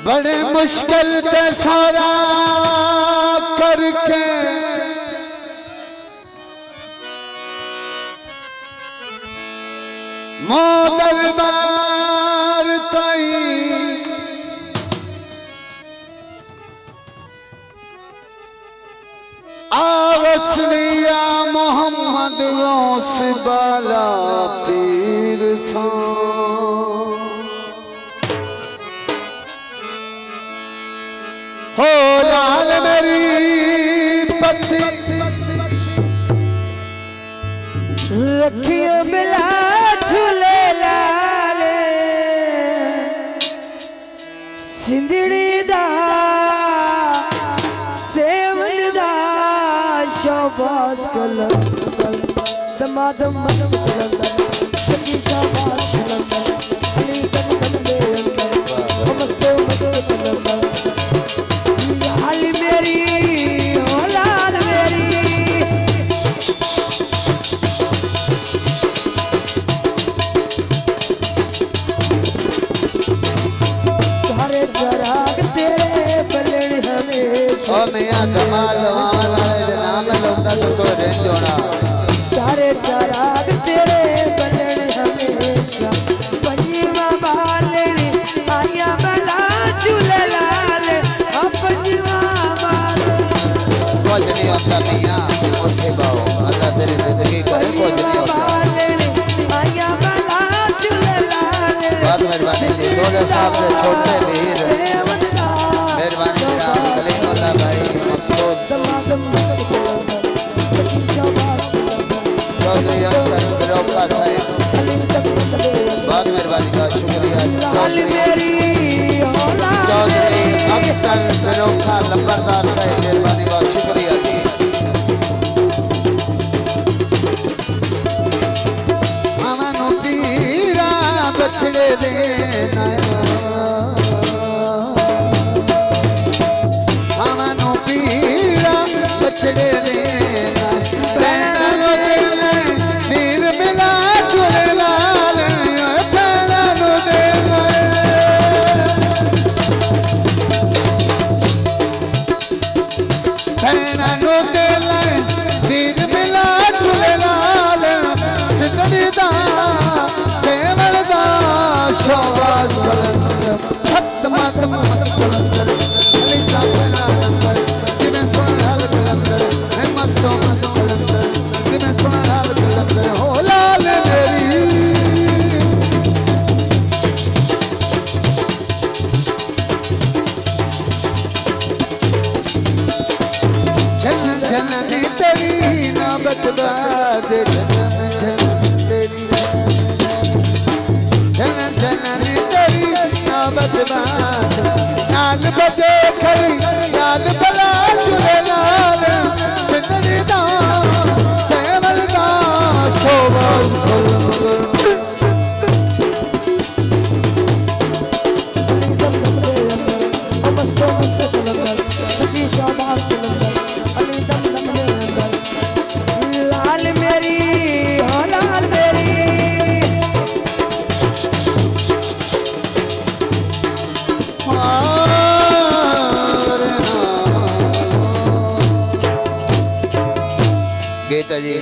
बड़े मुश्किल ते सारा करके मो दरबार ताई आवसनिया मोहम्मद गौस बाला पीर सा हो लाल मेरी पत्ती रखियो मिला झूले लाल सिंधड़ी दा सेवन दा शाबाश कलंदर दमाद मस्त कलंदर सकी शाबाश कलंदर अली तन तन दे अंदर मस्त मस्त कलंदर लाल मेरी ओ लाल मेरी चराग तेरे बलण हमेशा ओ मियां कमाल वाला नाम लोंदा तो कोई जोड़ा सारे चराग तेरे बलण हमेशा पंजवा बालणी आया बला झूले लाल पंजवा बालणी कुछ नहीं होता मियां उठे बाओ अल्लाह तेरी जिंदगी करे कुछ नहीं होता आया बला झूले लाल बहुत मेहरबानी जी दोले साहब से छोटे वीर मेहरबानी जनाब कलीमुल्लाह भाई मकसूद चौधरी अख्तर बिरोखा साहिब बहुत मेहरबानी का शुक्रिया चौधरी अख्तर बिरोखा लंबरदार साहिब मेहरबानी का शुक्रिया जी मानो पीरा बछड़े देना बछड़े देना पैना देना वीर मिला झूले लाल पैना देना पैना देना वीर मिला झूले लाल सिंधड़ी दा सेवल दा शाबाश खत्म कलंदर अली साहब हो लाल मेरी जननी तेरी ना बचदा दे तेरी जननी तेरी ना बचदा नान बजे खरी याद बला झूले लाल सिंधड़ी दा सेवल दा शोभाश लाल मेरी हो लाल मेरी गीता जी